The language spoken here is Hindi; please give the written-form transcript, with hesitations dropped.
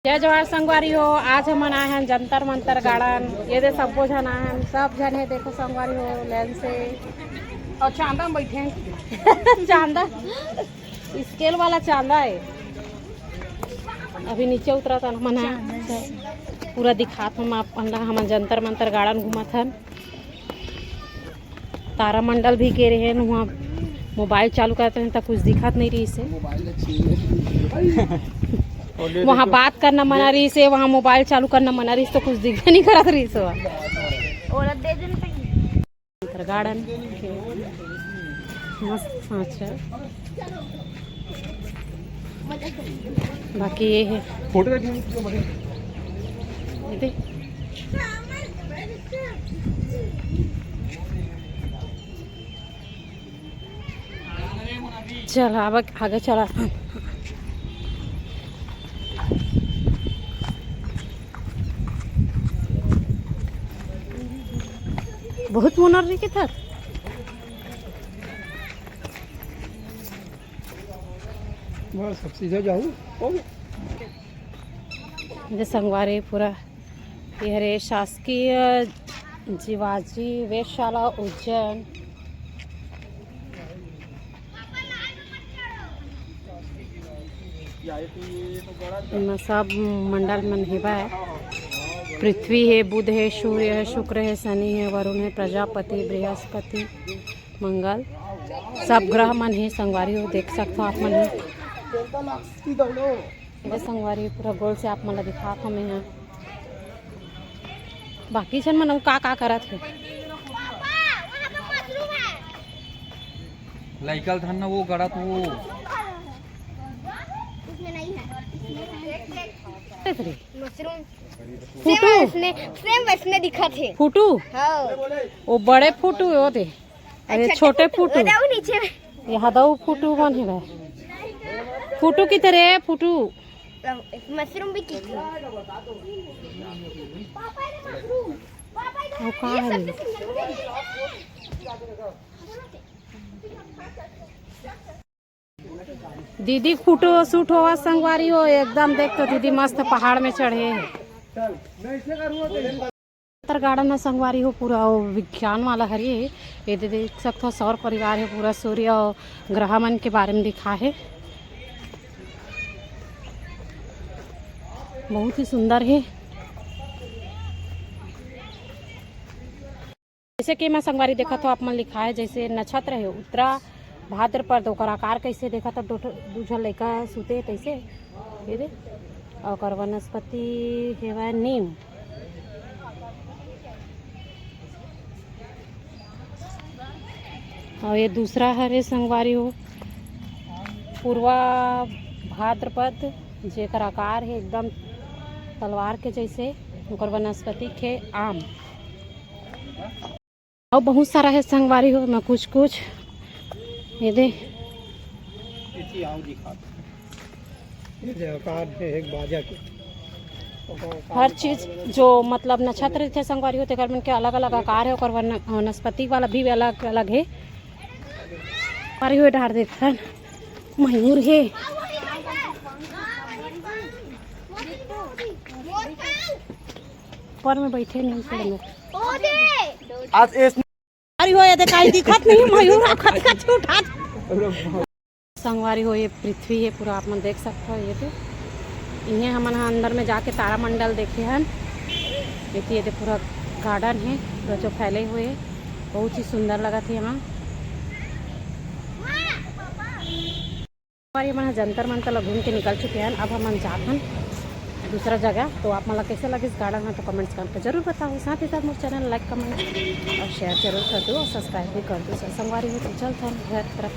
जय जवाहर संगवारी हो। आज हम आए हैं जंतर मंतर गार्डन। ये दे सब जन आए हैं, सब जन है। देखो संगवारी हो लाइन से और चांदा में बैठे हैं। चांदा स्केल वाला चांदा है। अभी नीचे उतरा था मना पूरा दिखात हम जंतर मंतर गार्डन घूमत हन। तारामंडल भी गे रहे हैं वहाँ। मोबाइल चालू करते हैं तो कुछ दिखत नहीं रही से। वहाँ बात करना मना रही से, वहाँ मोबाइल चालू करना मना रही से, तो कुछ दिख नहीं करत रही से। गार्डन मस्त सांच है। बाकी ये है चल अब आगे चला। बहुत मोनर रही के था। सब सीधा जाऊँ संगवारी पूरा यह रे शासकीय जीवाजी वेधशाला उज्जैन। सब मंडल मन हेबा है। पृथ्वी है, बुध है, सूर्य है, शुक्र है, शनि है, वरुण है, प्रजापति, बृहस्पति, मंगल, सब ग्रह मन है। संगवारी हो देख सकते हो आप मन है। संगवारी पूरा गोल से आप मन दिखा हमें यहाँ। बाकी जन मन का करत है। लाइकल था ना वो गड़ा तो वो सेम वैसने दिखा थे। फूटू वो बड़े फूटू है थे। अरे छोटे फूटू नीचे यहाँ दो फूटू बन है। फूटू की तरह फूटू मशरूम भी की थी। वो कहाँ है? दीदी फोटो शूट हुआ संगवारी हो एकदम। देख तो दीदी मस्त पहाड़ में चढ़े है। गार्डन में संगवारी हो पूरा विज्ञान वाला है। ये देख सकते हो सौर परिवार है पूरा। सूर्य और ग्रह मन के बारे में दिखा है। बहुत ही सुंदर है। जैसे कि मैं संगवारी देखा तो आप मन लिखा है जैसे नक्षत्र है उत्तरा भाद्रपद। ओकर आकार कैसे देखा तो दूसरा लड़का सुते तैसे ये। और वनस्पति हेवा नीम। और ये दूसरा हरे संगवारी हो पूर्वा भाद्रपद जेकर आकार है एकदम तलवार के जैसे। ओकर वनस्पति के आम और बहुत सारा है संगवारी हो। मैं कुछ कुछ ये दे एक बाजा के हर चीज जो मतलब नक्षत्र थे संगवारी होते कर के अलग अलग आकार है। और वनस्पति वाला भी अलग अलग है। पारी हुए डार देता मयूर है। पर में बैठे नहीं से आज इस अरे हो ये देखाई दिखत नहीं मयूर खत खत उठा। संगवारी हो ये पृथ्वी है पूरा आप मन देख सकते हो। ये तो इन्हें हम अंदर में जाके तारामंडल देखे हैं। देखिए ये पूरा गार्डन है पूरा जो फैले हुए है। बहुत ही सुंदर लगा था यहाँ। हमारे मन जंतर मंतर घूम के निकल चुके हैं। अब हम जाते हैं दूसरा जगह। तो आप मतलब कैसे लगे इस गार्डन में तो कमेंट्स करके जरूर बताओ। साथ ही साथ मेरे चैनल लाइक कमेंट और शेयर जरूर कर दो और सब्सक्राइब भी कर दो। संगवारी हो तो चलते हैं घर तरफ।